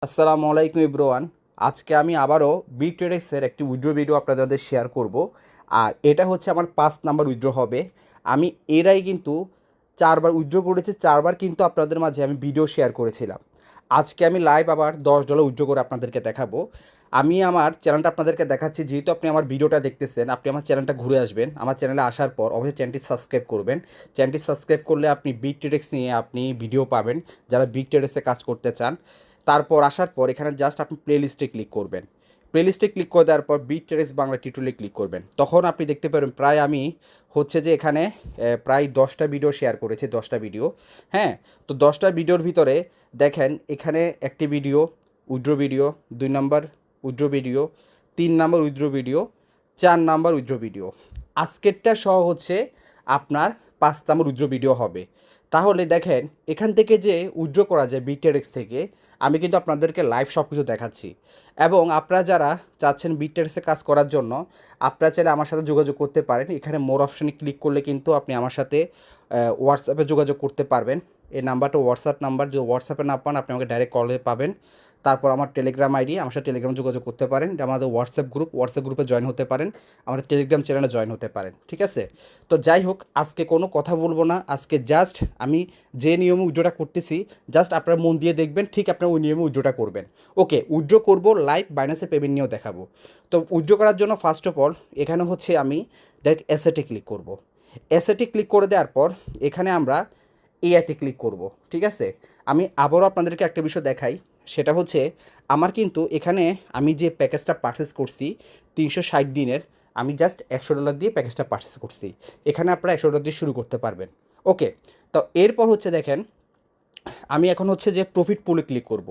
আসসালামু আলাইকুম এভরিওয়ান। আজকে আমি আবারও বিট্রেডেক্সের একটি উইথড্র ভিডিও আপনাদের শেয়ার করব। আর এটা হচ্ছে আমার 5 নাম্বার উইথড্র হবে। আমি এরাই কিন্তু 4বার উইথড্র করেছি, 4বার কিন্তু আপনাদের মাঝে আমি ভিডিও শেয়ার করেছিলাম। আজকে আমি লাইভ আবার $10 উইথড্র করে আপনাদেরকে দেখাবো। আমি আমার চ্যানেলটা আপনাদেরকে দেখাচ্ছি, যেহেতু আপনি আমার ভিডিওটা দেখতেছেন, আপনি আমার চ্যানেলটা ঘুরে আসবেন। আমার চ্যানেলে আসার পর অবশ্যই চ্যানেলটি সাবস্ক্রাইব করবেন। চ্যানেলটি সাবস্ক্রাইব করলে আপনি বিট্রেডেক্স নিয়ে আপনি ভিডিও পাবেন, যারা বিট্রেডেক্সে কাজ করতে চান। তারপর আসার পর এখানে জাস্ট আপনি প্লেলিস্টে ক্লিক করবেন। প্লেলিস্টে ক্লিক করে দেওয়ার পর বিট্রেডেক্স বাংলা টিউটোরিয়ালে ক্লিক করবেন। তখন আপনি দেখতে পাবেন প্রায় আমি হচ্ছে যে এখানে প্রায় 10টা ভিডিও শেয়ার করেছি, 10টা ভিডিও। হ্যাঁ, তো 10টা ভিডিওর ভিতরে দেখেন এখানে একটি video withdraw video, 2 number withdraw video, 3 number withdraw video, 4 number withdraw video. আজকেরটা সহ হচ্ছে আপনার 5 নাম্বার উইথড্র ভিডিও হবে। তাহলে দেখেন এখান থেকে যে উইথড্র করা যায় বিট্রেডেক্স থেকে, আমি কিন্তু আপনাদেরকে লাইভ সব কিছু দেখাচ্ছি। এবং আপনারা যারা চাচ্ছেন বিট্রেডেক্সে কাজ করার জন্য, আপনারা চাইলে আমার সাথে যোগাযোগ করতে পারেন। এখানে মোর অপশানে ক্লিক করলে কিন্তু আপনি আমার সাথে হোয়াটসঅ্যাপে যোগাযোগ করতে পারবেন। এই নাম্বারটা হোয়াটসঅ্যাপ নাম্বার, যদি হোয়াটসঅ্যাপে না পান আপনি আমাকে ডাইরেক্ট কলে পাবেন। তারপর আমার টেলিগ্রাম আইডি, আমার সাথে টেলিগ্রাম যোগাযোগ করতে পারেন। এটা আমাদের হোয়াটসঅ্যাপ গ্রুপে জয়েন হতে পারেন, আমাদের টেলিগ্রাম চ্যানেলে জয়েন হতে পারেন। ঠিক আছে? তো যাই হোক, আজকে কোনো কথা বলবো না। আজকে জাস্ট আমি যে নিয়মে উইথড্রটা করতেছি, জাস্ট আপনারা মন দিয়ে দেখবেন, ঠিক আপনারা ওই নিয়মে উইথড্রটা করবেন। ওকে, উইথড্র করবো, লাইভ বাইন্যান্সে পেমেন্ট নিয়েও দেখাবো। তো উইথড্র করার জন্য ফার্স্ট অফ অল এখানে হচ্ছে আমি ডাইরেক্ট অ্যাসেটে ক্লিক করব। অ্যাসেটে ক্লিক করে দেওয়ার পর এখানে আমরা এআইতে ক্লিক করব। ঠিক আছে? আমি আবারও আপনাদেরকে একটা বিষয় দেখাই, সেটা হচ্ছে আমার কিন্তু এখানে আমি যে প্যাকেজটা পারচেস করছি 360 দিনের, আমি জাস্ট $100 দিয়ে প্যাকেজটা পারচেস করছি। এখানে আপনারা $100 দিয়ে শুরু করতে পারবেন। ওকে, তো এরপর হচ্ছে দেখেন আমি এখন হচ্ছে যে প্রফিট পুলে ক্লিক করব।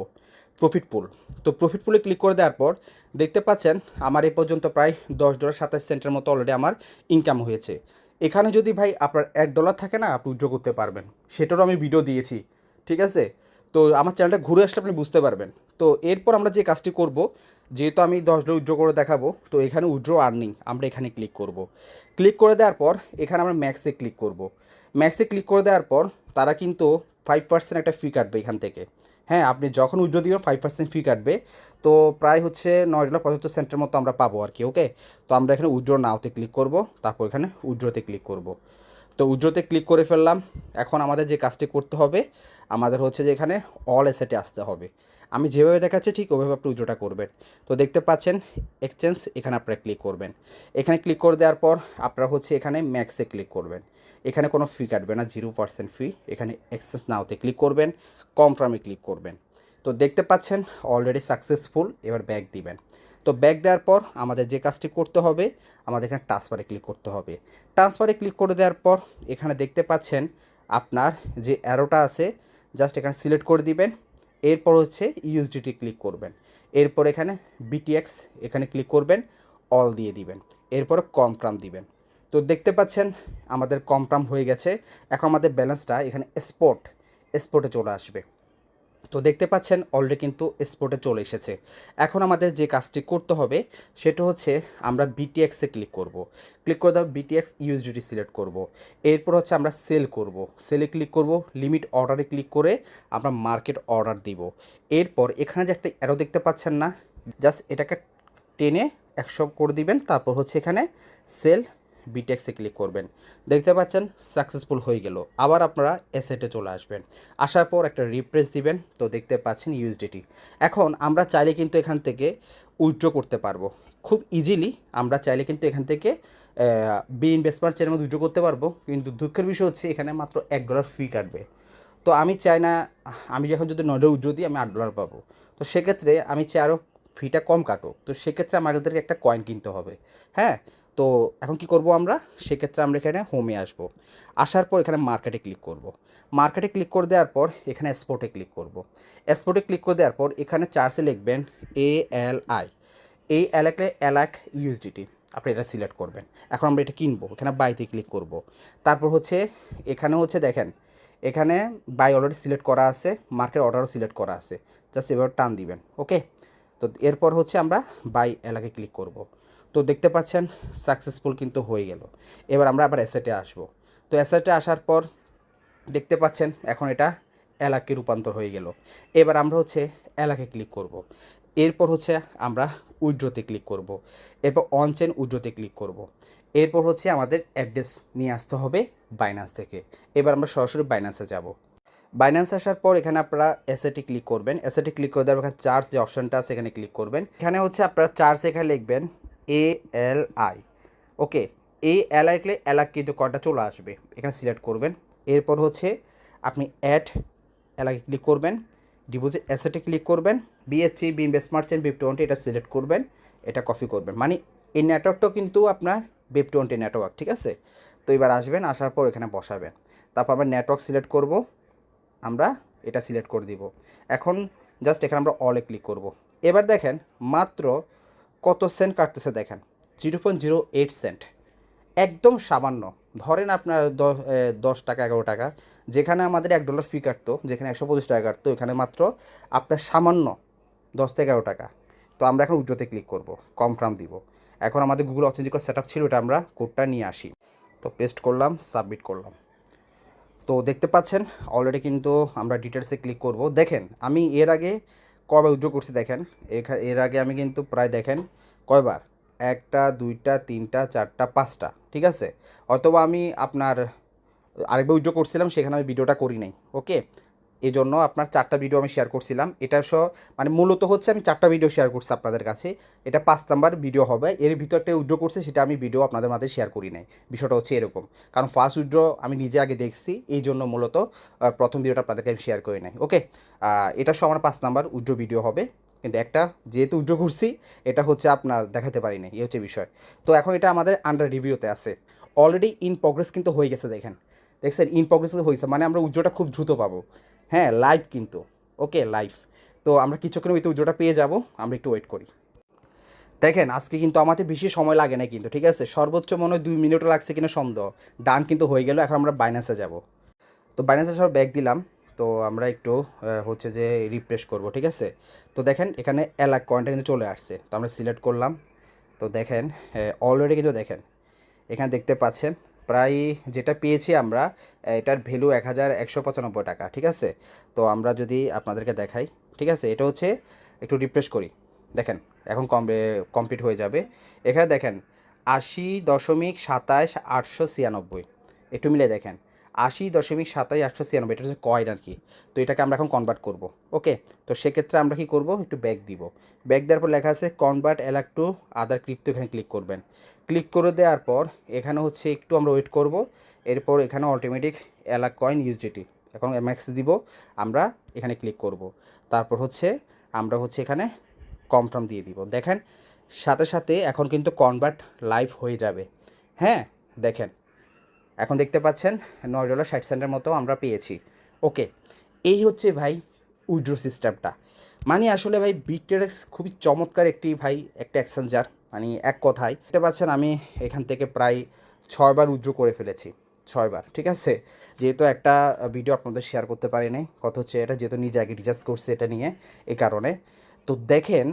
প্রফিট পুল, তো প্রফিট পুলে ক্লিক করে দেওয়ার পর দেখতে পাচ্ছেন আমার এই পর্যন্ত প্রায় $10.27 মতো অলরেডি আমার ইনকাম হয়েছে। এখানে যদি ভাই আপনার $1 থাকে না, আপনি উইথড্র করতে পারবেন, সেটারও আমি ভিডিও দিয়েছি। ঠিক আছে? তো আমার চ্যানেলটা ঘুরে আসলে আপনি বুঝতে পারবেন। তো এরপর আমরা যে কাজটি করব, যেহেতু আমি $10 উইথড্র করে দেখাবো, তো এখানে উইথড্র আর্নিং আমরা এখানে ক্লিক করব। ক্লিক করে দেওয়ার পর এখানে আমরা ম্যাক্সে ক্লিক করব। ম্যাক্সে ক্লিক করে দেওয়ার পর তারা কিন্তু 5% একটা ফি কাটবে এখান থেকে। হ্যাঁ, আপনি যখন উইথড্র দিবেন 5% ফি কাটবে। তো প্রায় হচ্ছে $9.75 মতো আমরা পাবো আর কি। ওকে, তো আমরা এখানে উইথড্র নাওতে ক্লিক করব, তারপর এখানে উইথড্রতে ক্লিক করব। তো উইথড্রতে ক্লিক করে ফেললাম। এখন আমাদের যে কাজটি করতে হবে, আমাদের হচ্ছে যে এখানে অল অ্যাসেটে আসতে হবে। আমি যেভাবে দেখাচ্ছি ঠিক ওইভাবে আপনি উইথড্রটা করবেন। তো দেখতে পাচ্ছেন এক্সচেঞ্জ, এখানে আপনারা ক্লিক করবেন। এখানে ক্লিক করে দেওয়ার পর আপনারা হচ্ছে এখানে ম্যাক্সে ক্লিক করবেন। এখানে কোনো ফি কাটবে না, 0% ফি। এখানে এক্সচেঞ্জ নাওতে ক্লিক করবেন, কনফার্মে ক্লিক করবেন। তো দেখতে পাচ্ছেন অলরেডি সাকসেসফুল। এবার ব্যাক দিবেন। তো ব্যাক দেওয়ার পর আমাদের যে কাজটি করতে হবে, আমাদের এখানে ট্রান্সফারে ক্লিক করতে হবে। ট্রান্সফারে ক্লিক করে দেওয়ার পর এখানে দেখতে পাচ্ছেন আপনার যে অ্যারোটা আছে, জাস্ট এখানে সিলেক্ট করে দিবেন। এরপর হচ্ছে ইউএসডিটি ক্লিক করবেন। এরপর এখানে বিটিএক্স এখানে ক্লিক করবেন, অল দিয়ে দিবেন। এরপর কনফার্ম দিবেন। তো দেখতে পাচ্ছেন আমাদের কনফার্ম হয়ে গেছে। এখন আমাদের ব্যালেন্সটা এখানে স্পটে চলে আসবে। তো দেখতে পাচ্ছেন অলরেডি কিন্তু স্পটে চলে এসেছে। এখন আমাদের যে কাজটি করতে হবে সেটা হচ্ছে আমরা বিটিএক্সে ক্লিক করব। ক্লিক করে দেওয়া বিটিএক্স ইউএসডিটি সিলেক্ট করব। এরপর হচ্ছে আমরা সেল করব। সেলে ক্লিক করব, লিমিট অর্ডারে ক্লিক করে আমরা মার্কেট অর্ডার দিব। এরপর এখানে যে একটা অ্যারো দেখতে পাচ্ছেন না, জাস্ট এটাকে টেনে 100 করে দিবেন। তারপর হচ্ছে এখানে সেল বিটেক্সে ক্লিক করবেন। দেখতে পাচ্ছেন সাকসেসফুল হয়ে গেল। আবার আপনারা অ্যাসেটে চলে আসবেন। আসার পর একটা রিফ্রেশ দিবেন। তো দেখতে পাচ্ছেন ইউএসডিটি। এখন আমরা চাইলে কিন্তু এখান থেকে উইথড্র করতে পারবো খুব ইজিলি। আমরা চাইলে কিন্তু এখান থেকে বি ইনভেস্টমেন্ট চ্যানেল মধ্যে উইথড্র করতে পারবো, কিন্তু দুঃখের বিষয় হচ্ছে এখানে মাত্র $1 ফি কাটবে। তো আমি চাই না, আমি যখন যদি $9 উইথড্র দিই আমি $8 পাবো। তো সেক্ষেত্রে আমি চাই আরও ফিটা কম কাটো। তো সেক্ষেত্রে আমাদেরকে একটা কয়েন কিনতে হবে। হ্যাঁ, তো এখন কি করব আমরা, সেক্ষেত্রে আমরা এখানে হোমে আসব। আসার পর এখানে মার্কেটে ক্লিক করব। মার্কেটে ক্লিক করে দেওয়ার পর এখানে স্পটে ক্লিক করব। স্পটে ক্লিক করে দেওয়ার পর এখানে চার্জে লিখবেন ALI। এই এলাক ইউএসডিটি আপনি এটা সিলেক্ট করবেন। এখন আমরা এটা কিনবো, এখানে বাইতে ক্লিক করব। তারপর হচ্ছে এখানে হচ্ছে দেখেন এখানে বাই অলরেডি সিলেক্ট করা আছে, মার্কেট অর্ডারও সিলেক্ট করা আছে। জাস্ট এবার টান দিবেন। ওকে, তো এরপর হচ্ছে আমরা বাই এলাকায় ক্লিক করব। তো দেখতে পাচ্ছেন সাকসেসফুল কিন্তু হয়ে গেল। এবার আমরা আবার অ্যাসেটে আসব। তো অ্যাসেটে আসার পর দেখতে পাচ্ছেন এখন এটা এলাকে রূপান্তর হয়ে গেল। এবার আমরা হচ্ছে এলাকে ক্লিক করব। এরপর হচ্ছে আমরা উইথড্রতে ক্লিক করব। এরপর অন চেইন উইথড্রতে ক্লিক করব। এরপর হচ্ছে আমাদের অ্যাড্রেস নিয়ে আসতে হবে বাইন্যান্স থেকে। এবার আমরা সরাসরি বাইন্যান্সে যাব। বাইন্যান্স আসার পর এখানে আপনারা অ্যাসেটে ক্লিক করবেন। অ্যাসেটে ক্লিক করে দেওয়ার এখানে চার্জ যে অপশনটা আছে এখানে ক্লিক করবেন। এখানে হচ্ছে আপনারা চার্জ এখানে লিখবেন ALI। ওকে, ALI লিখলে এলাক কিন্তু কয়টা চলে আসবে, এখানে সিলেক্ট করবেন। এরপর হচ্ছে আপনি অ্যাড এলাকে ক্লিক করবেন, ডিপোজিট অ্যাসেটে ক্লিক করবেন, BHC বিম স্মার্ট চেইন BIP20 এটা সিলেক্ট করবেন, এটা কপি করবেন। মানে এই নেটওয়ার্কটাও কিন্তু আপনার BIP20 নেটওয়ার্ক, ঠিক আছে। তো এবার আসবেন, আসার পর এখানে বসাবেন। তারপর আমরা নেটওয়ার্ক সিলেক্ট করব, আমরা এটা সিলেক্ট করে দিব। এখন জাস্ট এখানে আমরা অলে ক্লিক করব। এবার দেখেন মাত্র কত সেন্ট কাটতেছে, দেখেন 0.08 সেন্ট, একদম সামান্য। ধরেন আপনার 10 টাকা 11 টাকা, যেখানে আমাদের $1 ফি কাটতো, যেখানে 125 টাকা কাটতো, এখানে মাত্র আপনার সামান্য 10 থেকে 11 টাকা। তো আমরা এখন উইথড্রতে ক্লিক করব, কনফার্ম দিব। এখন আমাদের গুগল অথেন্টিকেট সেট আপ ছিল, এটা আমরা কোডটা নিয়ে আসি। তো পেস্ট করলাম, সাবমিট করলাম। তো দেখতে পাচ্ছেন অলরেডি কিন্তু আমরা ডিটেলসে ক্লিক করব। দেখেন আমি এর আগে কয়বার উইথড্র করছি, দেখেন এর আগে আমি কিন্তু প্রায় দেখেন কয়বার, 1টা 2টা 3টা 4টা 5টা, ঠিক আছে। অথবা আমি আপনার আরেকবার উইথড্র করছিলাম, সেখানে আমি ভিডিওটা করি নাই। ওকে, এই জন্য আপনার 4টা ভিডিও আমি শেয়ার করছিলাম। এটা মানে মূলত হচ্ছে আমি 4টা ভিডিও শেয়ার করছি আপনাদের কাছে, এটা 5 নাম্বার ভিডিও হবে। এর ভিতর একটা উইথড্র করছে, সেটা আমি ভিডিও আপনাদের মাঝে শেয়ার করি নাই। বিষয়টা হচ্ছে এরকম, কারণ ফার্স্ট উইথড্র আমি নিজে আগে দেখছি, এই জন্য মূলত প্রথম ভিডিওটা আপনাদেরকে আমি শেয়ার করি নাই। ওকে, এটা আমার 5 নাম্বার উইথড্র ভিডিও হবে, কিন্তু একটা যেহেতু উইথড্র করছি এটা হচ্ছে আপনার দেখাতে পারি নাই, এই হচ্ছে বিষয়। তো এখন এটা আমাদের আন্ডার রিভিউতে আছে, অলরেডি ইন প্রোগ্রেস কিন্তু হয়ে গেছে। দেখছেন ইন প্রোগ্রেস হয়েছে, মানে আমরা উইথড্রটা খুব দ্রুত পাবো। হ্যাঁ, লাইভ কিন্তু, ওকে লাইভ। তো আমরা কিছুক্ষণের ভিতরে উইথড্রটা পেয়ে যাব, আমরা একটু ওয়েট করি। দেখেন আজকে কিন্তু আমাদের বেশি সময় লাগে না কিন্তু, ঠিক আছে। সর্বোচ্চ মনে হয় 2 মিনিটও লাগছে কিনা সন্দেহ। ডান কিন্তু হয়ে গেল। এখন আমরা বাইন্যান্সে যাব। তো বাইন্যান্সে সব ব্যাক দিলাম। তো আমরা একটু হচ্ছে যে রিফ্রেশ করব, ঠিক আছে। তো দেখেন এখানে এলাক কয়েনটা কিন্তু চলে আসছে, তো আমরা সিলেক্ট করলাম। তো দেখেন অলরেডি কিন্তু দেখেন এখানে দেখতে পাচ্ছেন প্রায় যেটা পেয়েছি আমরা, এটার ভ্যালু 1195 টাকা, ঠিক আছে। তো আমরা যদি আপনাদেরকে দেখাই, ঠিক আছে, এটা হচ্ছে একটু রিফ্রেশ করি। দেখেন এখন কমপ্লিট হয়ে যাবে। এখানে দেখেন 80.27 896, একটু মিলে দেখেন 80.27 896, এটা হচ্ছে কয়েন আর কি। তো এটাকে আমরা এখন কনভার্ট করব। ওকে, তো সেক্ষেত্রে আমরা কি করব, একটু ব্যাক দিব। ব্যাক দেওয়ার পর লেখা আছে কনভার্ট এলাক টু আদার ক্রিপ্টো, এখানে ক্লিক করবেন। ক্লিক করে দেওয়ার পর এখানে হচ্ছে একটু আমরা ওয়েট করব। এরপর এখানে অটোমেটিক এলাক কয়েন USDT, এখন MX দিব। আমরা এখানে ক্লিক করব। তারপর হচ্ছে আমরা হচ্ছে এখানে কনফার্ম দিয়ে দিব। দেখেন সাথে সাথে এখন কিন্তু কনভার্ট লাইভ হয়ে যাবে। হ্যাঁ, দেখেন এখন দেখতে পাচ্ছেন $9.60 মতো আমরা পেয়েছি। ওকে, এই হচ্ছে ভাই উইথড্র সিস্টেমটা। মানে আসলে ভাই বিটরেক্স খুবই চমৎকার একটি একটা এক্সচেঞ্জার। মানে এক কথায় দেখতে পাচ্ছেন আমি এখান থেকে প্রায় 6বার উইথড্র করে ফেলেছি, 6বার, ঠিক আছে। যেহেতু একটা ভিডিও আপনাদের শেয়ার করতে পারি নাই, কথা হচ্ছে এটা যেহেতু নিজে আগে রিচার্জ করছি এটা নিয়ে, এই কারণে। তো দেখেন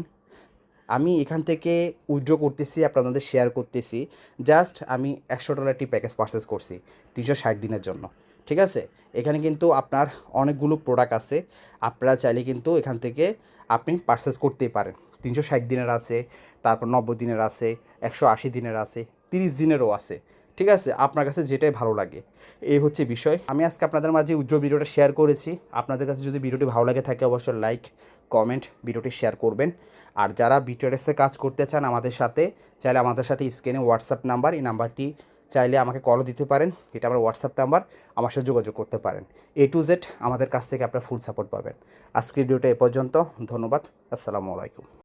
আমি এখান থেকে উইথড্র করতেছি, আপনাদের শেয়ার করতেছি। জাস্ট আমি $100 প্যাকেজ পারচেস করছি 360 দিনের জন্য, ঠিক আছে। এখানে কিন্তু আপনার অনেকগুলো প্রোডাক্ট আছে, আপনারা চাইলে কিন্তু এখান থেকে আপনি পারচেস করতেই পারেন। 360 দিনের আছে, তারপর 90 দিনের আছে, 180 দিনের আছে, 30 দিনেরও আছে, ঠিক আছে। আপনার কাছে যেটাই ভালো লাগে, এই হচ্ছে বিষয়। আমি আজকে আপনাদের মাঝে উইথড্র ভিডিওটা শেয়ার করেছি। আপনাদের কাছে যদি ভিডিওটি ভালো লাগে থাকে অবশ্যই লাইক কমেন্ট ভিডিওটি শেয়ার করবেন। আর যারা বিটরেক্সে কাজ করতে চান আমাদের সাথে, চাইলে আমাদের সাথে স্ক্রিনে হোয়াটসঅ্যাপ নাম্বার, এই নাম্বারটি চাইলে আমাকে কলও দিতে পারেন, এটা আমার হোয়াটসঅ্যাপ নাম্বার, আমার সাথে যোগাযোগ করতে পারেন। A to Z আমাদের কাছ থেকে আপনারা ফুল সাপোর্ট পাবেন। আজকের ভিডিওটা এ পর্যন্ত, ধন্যবাদ, আসসালামু আলাইকুম।